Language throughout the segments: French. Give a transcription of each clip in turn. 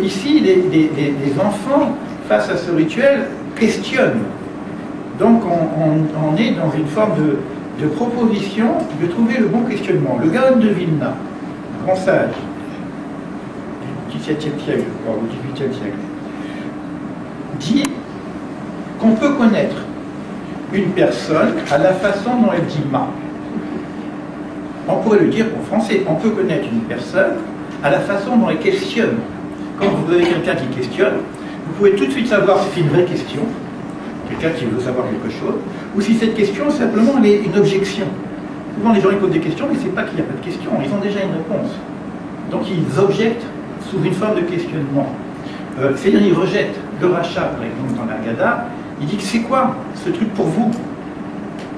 Ici, les enfants, face à ce rituel, questionnent. Donc on est dans une forme de proposition de trouver le bon questionnement. Le Gaon de Vilna, grand sage, du XVIIe siècle, je crois, ou XVIIIe siècle, dit qu'on peut connaître une personne à la façon dont elle dit ma. On pourrait le dire en français, on peut connaître une personne à la façon dont elle questionne. Quand vous avez quelqu'un qui questionne, vous pouvez tout de suite savoir si c'est une vraie question, quelqu'un qui veut savoir quelque chose, ou si cette question, simplement, elle est une objection. Souvent, les gens ils posent des questions, mais c'est pas qu'il n'y a pas de question, ils ont déjà une réponse. Donc, ils objectent sous une forme de questionnement. C'est-à-dire, ils rejettent. Le rachat, par exemple, dans l'Agada, il dit que c'est quoi ce truc pour vous?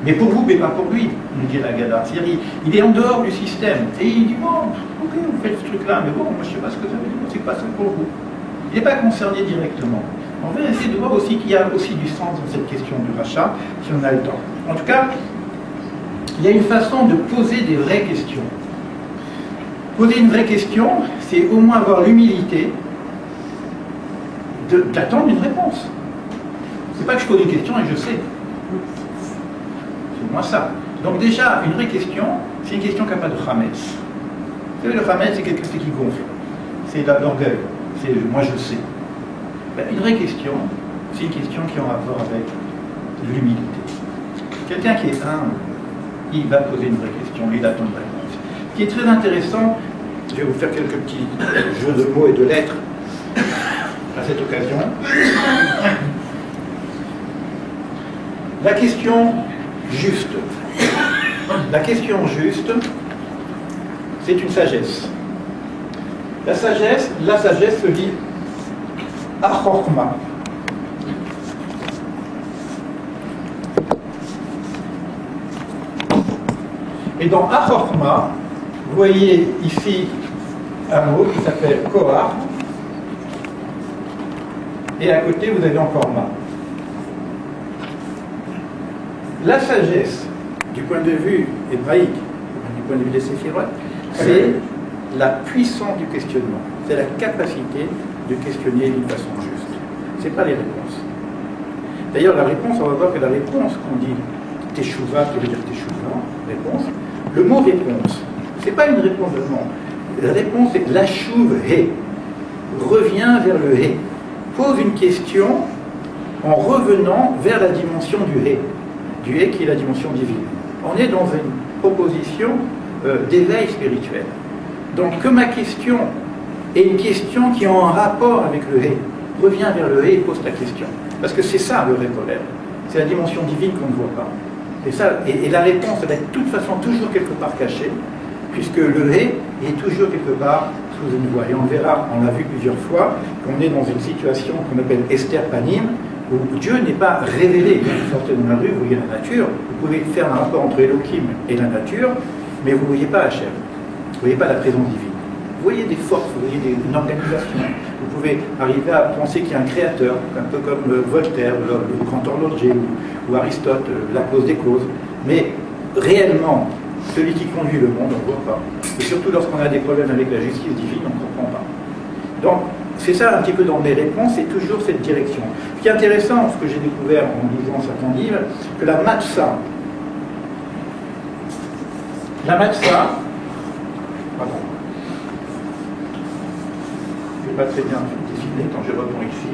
Mais pour vous, mais pas pour lui, nous dit l'Agada. C'est-à-dire, il est en dehors du système. Et il dit, bon, ok, vous faites ce truc-là, mais bon, moi je ne sais pas ce que ça veut dire, c'est pas ça pour vous. Il n'est pas concerné directement. On va essayer de voir aussi qu'il y a aussi du sens dans cette question du rachat, si on a le temps. En tout cas, il y a une façon de poser des vraies questions. Poser une vraie question, c'est au moins avoir l'humilité d'attendre une réponse. C'est pas que je pose une question et je sais. C'est moins ça. Donc déjà, une vraie question, c'est une question qui n'a pas de chametz. Vous savez, le chametz, c'est quelque chose qui gonfle. C'est de l'orgueil. C'est moi je sais. Ben, une vraie question, c'est une question qui est en rapport avec l'humilité. Quelqu'un qui est humble, il va poser une vraie question, il attend une réponse. Ce qui est très intéressant, je vais vous faire quelques petits jeux de mots et de lettres à cette occasion. La question juste. La question juste, c'est une sagesse. La sagesse se dit achorma. Et dans achorma, vous voyez ici un mot qui s'appelle koar. Et à côté, vous avez encore ma. La sagesse, du point de vue hébraïque, du point de vue des séphirotes, c'est la puissance du questionnement. C'est la capacité de questionner d'une façon juste. Ce n'est pas les réponses. D'ailleurs, la réponse, on va voir que la réponse qu'on dit teshuva, qui veut dire teshuva, réponse, le mot réponse, ce n'est pas une réponse seulement. La réponse est la chouv he. Revient vers le he. Pose une question en revenant vers la dimension du he. Du he qui est la dimension divine. On est dans une proposition d'éveil spirituel. Donc que ma question est une question qui a un rapport avec le he. Reviens vers le he et pose ta question. Parce que c'est ça le récolère. C'est la dimension divine qu'on ne voit pas. Et, ça, et la réponse, elle est de toute façon toujours quelque part cachée, puisque le he est toujours quelque part sous une voie. Et on verra, on l'a vu plusieurs fois, qu'on est dans une situation qu'on appelle Esther Panim, où Dieu n'est pas révélé. Vous sortez dans la rue, vous voyez la nature, vous pouvez faire un rapport entre Elohim et la nature, mais vous ne voyez pas Hachem, vous ne voyez pas la présence divine. Vous voyez des forces, vous voyez une organisation. Vous pouvez arriver à penser qu'il y a un créateur, un peu comme Voltaire, le grand horloger, ou Aristote, la cause des causes. Mais réellement, celui qui conduit le monde, on ne voit pas. Et surtout lorsqu'on a des problèmes avec la justice divine, on ne comprend pas. Donc, c'est ça un petit peu dans mes réponses, c'est toujours cette direction. Ce qui est intéressant, ce que j'ai découvert en lisant certains livres, que la matzah, pardon, je ne vais pas très bien dessiner quand je reprends ici.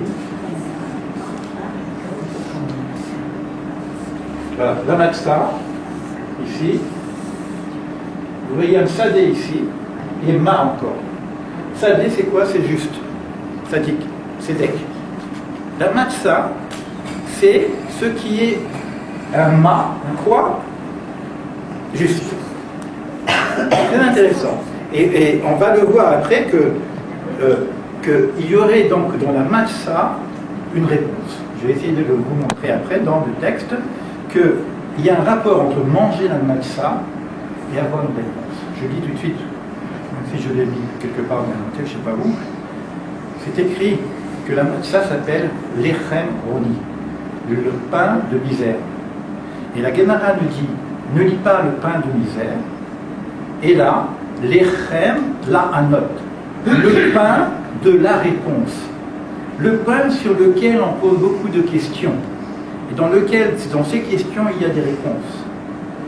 Voilà, la matzah, ici, vous voyez un sadé ici, et ma encore. Sadé, c'est quoi? C'est juste. Sadik, c'est dek. La matzah, c'est ce qui est un ma, un quoi? Juste. C'est très intéressant. Et on va le voir après qu'il y aurait donc dans la matzah une réponse. Je vais essayer de vous montrer après dans le texte qu'il y a un rapport entre manger la matzah et avoir une réponse. Je dis tout de suite, même si je l'ai mis quelque part dans un texte, je ne sais pas où, c'est écrit que la matzah s'appelle l'echem roni, le pain de misère. Et la Gemara nous dit, ne lis pas le pain de misère, et là, l'echem la anot, le pain de la réponse. Le point sur lequel on pose beaucoup de questions, et dans ces questions, il y a des réponses.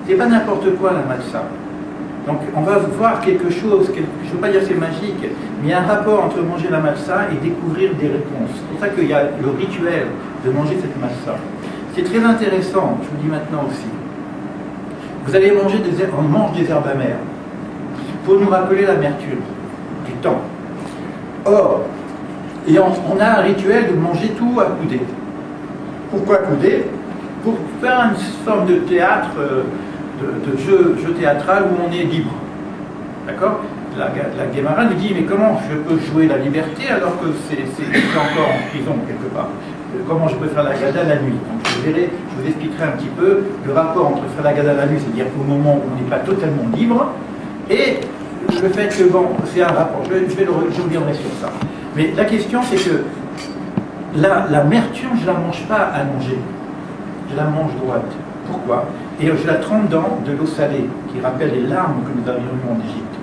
C'est pas n'importe quoi la matza. Donc on va voir quelque chose, je ne veux pas dire c'est magique, mais il y a un rapport entre manger la matzah et découvrir des réponses. C'est pour ça qu'il y a le rituel de manger cette matzah. C'est très intéressant, je vous dis maintenant aussi. Vous allez manger on mange des herbes amères pour nous rappeler l'amertume du temps. Or, et on a un rituel de manger tout à couder. Pourquoi couder? Pour faire une forme de théâtre, de jeu théâtral où on est libre. D'accord? La Guémara nous dit, mais comment je peux jouer la liberté alors que c'est encore en prison quelque part? Comment je peux faire la gada la nuit? Donc je vous expliquerai un petit peu le rapport entre faire la gada la nuit, c'est-à-dire au moment où on n'est pas totalement libre, et le fait que, bon, c'est un rapport, je reviendrai sur ça. Mais la question c'est que l'amertume, je ne la mange pas allongée, je la mange droite. Pourquoi? Et je la trempe dans de l'eau salée, qui rappelle les larmes que nous avions eues en Égypte.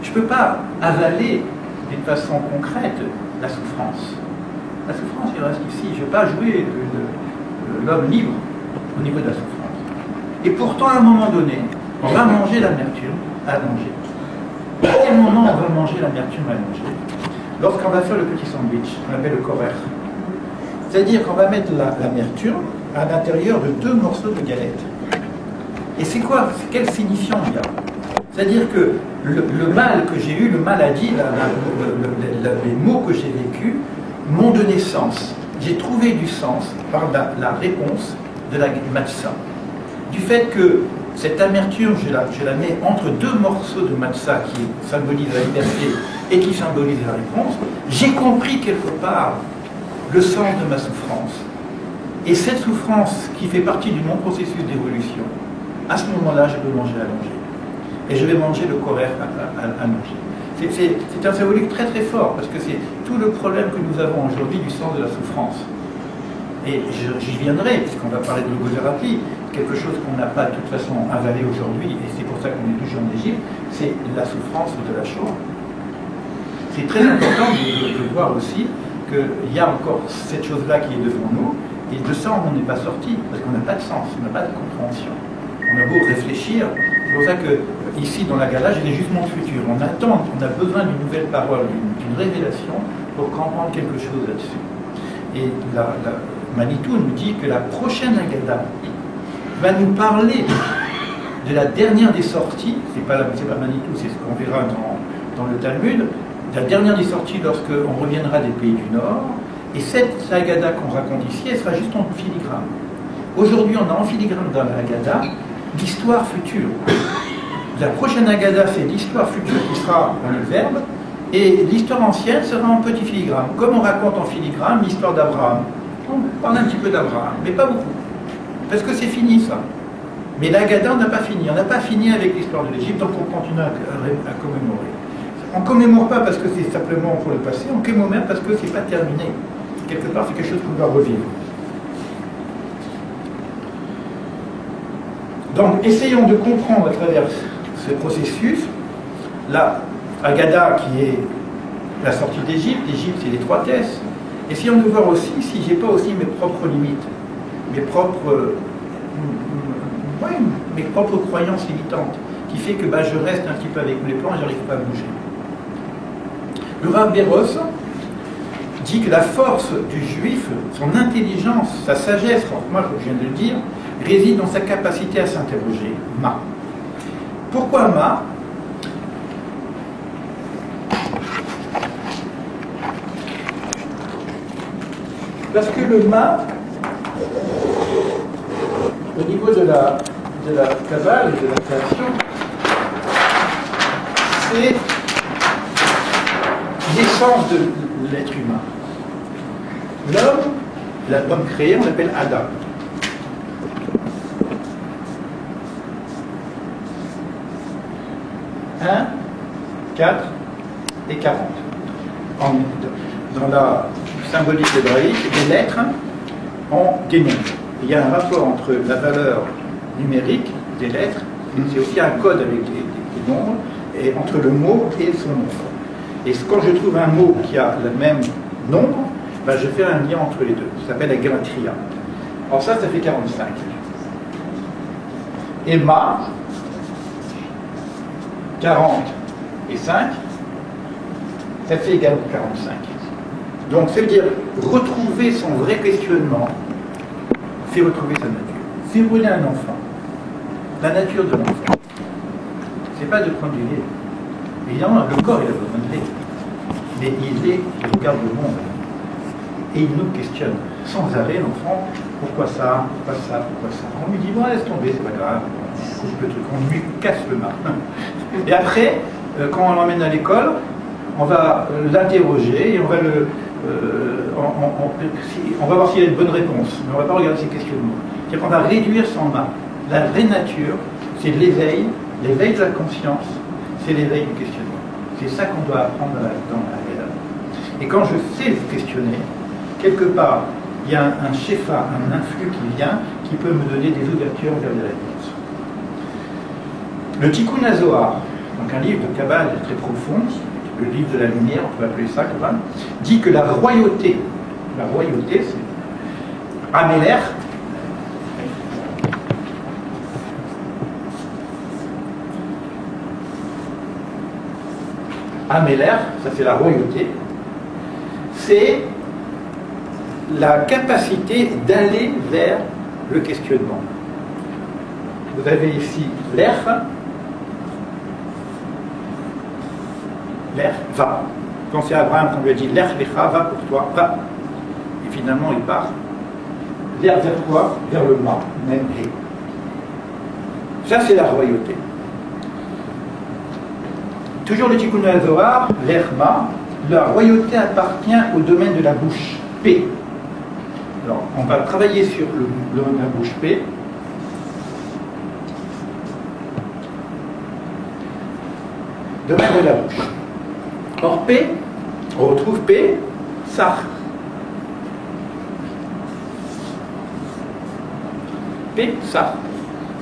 Je ne peux pas avaler d'une façon concrète la souffrance. La souffrance, il reste ici. Je ne veux pas jouer de l'homme libre au niveau de la souffrance. Et pourtant, à un moment donné, on va manger l'amertume allongée. À quel moment on va manger l'amertume allongée? Lorsqu'on va faire le petit sandwich, on appelle le korer. C'est-à-dire qu'on va mettre l'amertume à l'intérieur de 2 morceaux de galette. Et c'est quoi? Quelle signification il y a? C'est-à-dire que le mal que j'ai eu, le maladie, les mots que j'ai vécus, m'ont donné sens. J'ai trouvé du sens par la réponse de la matzah. Du fait que cette amertume, je la mets entre 2 morceaux de matzah qui symbolisent la liberté et qui symbolisent la réponse, j'ai compris quelque part le sens de ma souffrance. Et cette souffrance qui fait partie de mon processus d'évolution, à ce moment-là, je peux manger allongé. Et je vais manger le korer allongé. C'est un symbolique très très fort, parce que c'est tout le problème que nous avons aujourd'hui du sens de la souffrance. Et j'y viendrai, puisqu'on va parler de logothérapie, quelque chose qu'on n'a pas de toute façon avalé aujourd'hui, et c'est pour ça qu'on est toujours en Égypte, c'est la souffrance de la Shoah. C'est très important de voir aussi qu'il y a encore cette chose-là qui est devant nous, et de ça on n'est pas sorti, parce qu'on n'a pas de sens, on n'a pas de compréhension. On a beau réfléchir, c'est pour ça que ici dans la gala, j'ai des jugements de futur. On attend, on a besoin d'une nouvelle parole, d'une révélation pour comprendre quelque chose là-dessus. Et Manitou nous dit que la prochaine Agada va nous parler de la dernière des sorties, c'est pas Manitou, c'est ce qu'on verra dans le Talmud, la dernière des sorties lorsqu'on reviendra des pays du Nord, et cette Agada qu'on raconte ici, elle sera juste en filigrane. Aujourd'hui, on a en filigrane dans la Agada l'histoire future. La prochaine Agada, c'est l'histoire future qui sera dans le verbe, et l'histoire ancienne sera en petit filigrane. Comme on raconte en filigrane l'histoire d'Abraham. On parle un petit peu d'Abraham, mais pas beaucoup. Parce que c'est fini ça. Mais l'Agada, on n'a pas fini. On n'a pas fini avec l'histoire de l'Égypte, donc on continue à commémorer. On ne commémore pas parce que c'est simplement pour le passé, on commémore parce que c'est pas terminé. Quelque part, c'est quelque chose qu'on doit revivre. Donc, essayons de comprendre à travers ce processus la Agada qui est la sortie d'Égypte. L'Égypte, c'est l'étroitesse. Essayons de voir aussi si j'ai pas aussi mes propres limites, mes propres croyances limitantes, qui fait que je reste un petit peu avec mes plans et j'arrive pas à bouger. Le Rav Béros dit que la force du juif, son intelligence, sa sagesse, moi je viens de le dire, réside dans sa capacité à s'interroger. Ma. Pourquoi ma? Parce que le ma, au niveau de la Kabbale et de la création, c'est l'essence de l'être humain. L'homme créé, on l'appelle Adam. Un, 4 et 40. Dans la symbolique hébraïque, les lettres ont des nombres. Il y a un rapport entre la valeur numérique des lettres, c'est aussi un code avec des nombres, et entre le mot et son nombre. Et quand je trouve un mot qui a le même nombre, ben je fais un lien entre les deux. Ça s'appelle la gematria. Alors ça fait 45. Et ma, 40 et 5, ça fait égal 45. Donc ça veut dire retrouver son vrai questionnement, c'est retrouver sa nature. Si vous prenez un enfant, la nature de l'enfant, c'est pas de prendre du lait. Évidemment, le corps, il a besoin de lait. Mais il regarde le monde. Et il nous questionne sans arrêt, l'enfant, pourquoi ça, pourquoi ça, pourquoi ça. On lui dit, bon, laisse tomber, c'est pas grave, on coupe le truc, on lui casse le mât. Et après, quand on l'emmène à l'école, on va l'interroger et on va on va voir s'il a une bonne réponse, mais on ne va pas regarder ses questionnements. C'est-à-dire qu'on va réduire son mât. La vraie nature, c'est l'éveil de la conscience, c'est l'éveil du questionnement. C'est ça qu'on doit apprendre dans la Haggadah. Et quand je sais questionner, quelque part, il y a un shefa, un influx qui vient, qui peut me donner des ouvertures vers des réponses. Le Tikkun HaZohar, donc un livre de Kabbale très profond, le livre de la lumière, on peut appeler ça comme ça, dit que la royauté, c'est Améler, ça c'est la royauté, c'est la capacité d'aller vers le questionnement. Vous avez ici l'air va. Quand c'est Abraham qu'on lui a dit l'air lecha, va pour toi, va. Et finalement il part. L'air vers quoi? Vers le ma, même et. Ça c'est la royauté. Toujours le Tikkun HaZohar, l'air ma, la royauté appartient au domaine de la bouche, P. Alors, on va travailler sur la bouche P. Domaine de la bouche. Or, P, on retrouve P, Sar. P, Sar.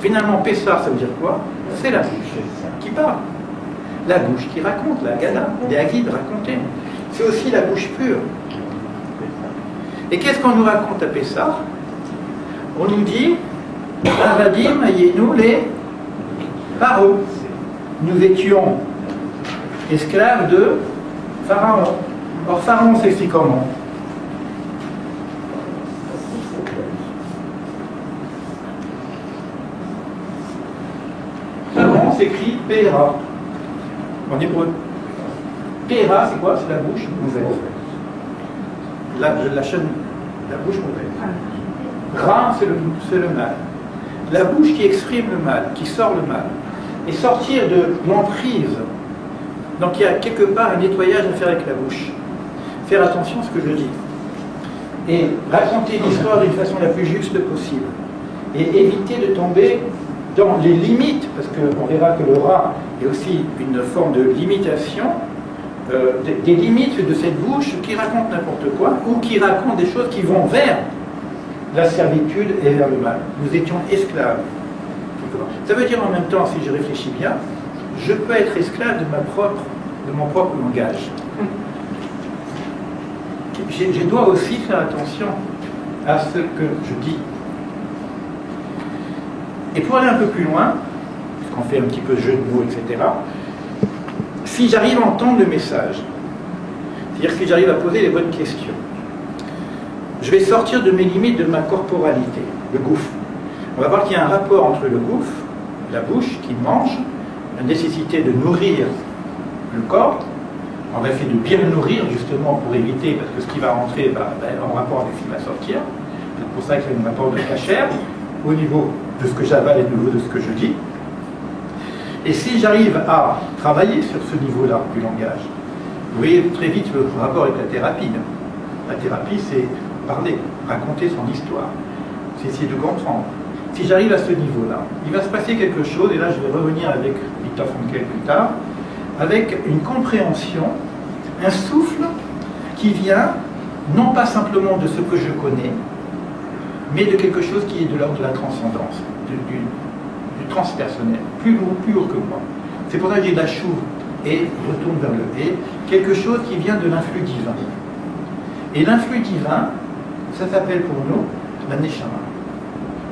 Finalement, P, Sar, ça veut dire quoi? C'est la bouche qui parle. La bouche qui raconte, la Haggadah, les Haggides raconter. C'est aussi la bouche pure. Et qu'est-ce qu'on nous raconte à Pessah? On nous dit Avadim ayenu les Paro. Nous étions esclaves de Pharaon. Or, Pharaon s'écrit comment? Pharaon s'écrit Péra. En hébreu. Péra, c'est quoi? C'est la bouche ouverte. La chaîne, la bouche ouverte. Ra, c'est le mal. La bouche qui exprime le mal, qui sort le mal. Et sortir de l'emprise. Donc il y a quelque part un nettoyage à faire avec la bouche. Faire attention à ce que je dis. Et raconter l'histoire d'une façon la plus juste possible. Et éviter de tomber dans les limites, parce qu'on verra que le rat est aussi une forme de limitation, des limites de cette bouche qui raconte n'importe quoi, ou qui raconte des choses qui vont vers la servitude et vers le mal. Nous étions esclaves. Ça veut dire en même temps, si je réfléchis bien, je peux être esclave de mon propre langage. Je dois aussi faire attention à ce que je dis. Et pour aller un peu plus loin, puisqu'on fait un petit peu jeu de mots, etc., si j'arrive à entendre le message, c'est-à-dire si j'arrive à poser les bonnes questions, je vais sortir de mes limites de ma corporalité, le gouffre. On va voir qu'il y a un rapport entre le gouffre, la bouche qui mange, la nécessité de nourrir le corps. On va essayer de bien le nourrir justement pour éviter, parce que ce qui va rentrer va en rapport avec ce qui va sortir. C'est pour ça qu'il y a un rapport de cachère au niveau de ce que j'avale et au niveau de ce que je dis. Et si j'arrive à travailler sur ce niveau-là du langage, vous voyez très vite le rapport avec la thérapie. La thérapie, c'est parler, raconter son histoire, c'est essayer de comprendre. Si j'arrive à ce niveau-là, il va se passer quelque chose, et là je vais revenir avec Viktor Frankl plus tard, avec une compréhension, un souffle qui vient non pas simplement de ce que je connais, mais de quelque chose qui est de l'ordre de la transcendance, du transpersonnel, plus lourd que moi. C'est pour ça que j'ai de la chouve et retourne vers le et, quelque chose qui vient de l'influx divin. Et l'influx divin, ça s'appelle pour nous la neshama.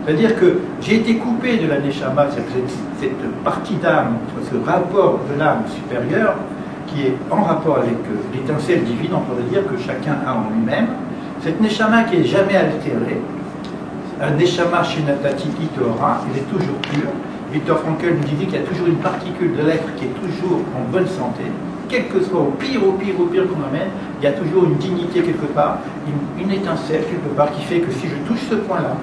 C'est-à-dire que j'ai été coupé de la neshama, cette partie d'âme, ce rapport de l'âme supérieure, qui est en rapport avec l'étincelle divine, on pourrait dire, que chacun a en lui-même. Cette neshama qui n'est jamais altérée, un neshama shenatati itora, il est toujours pur. Viktor Frankl nous disait qu'il y a toujours une particule de l'être qui est toujours en bonne santé, quel que soit au pire qu'on amène, il y a toujours une dignité quelque part, une étincelle quelque part qui fait que si je touche ce point-là,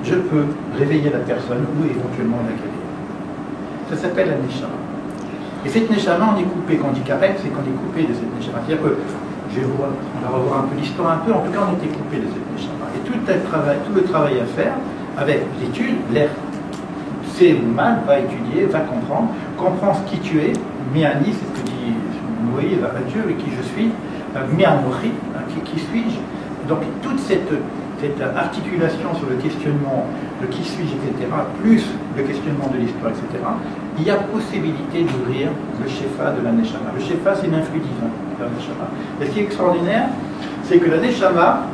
je peux réveiller la personne ou éventuellement la guérir. Ça s'appelle la neshama. Et cette neshama, on est coupé. Quand on dit karet, c'est qu'on est coupé de cette neshama. C'est-à-dire que, on va revoir un peu l'histoire un peu, en tout cas on était coupé de cette neshama. Et tout le travail à faire, avec l'étude, l'air, c'est mal, va étudier, va comprendre ce qui tu es, miani, c'est ce que dit Noé, à Dieu, et qui je suis, mianori, qui suis-je. Donc toute cette articulation sur le questionnement de qui suis-je, etc., plus le questionnement de l'histoire, etc., il y a possibilité d'ouvrir le shefa de la neshama. Le shefa, c'est l'influx divin de la neshama. Et ce qui est extraordinaire, c'est que la neshama,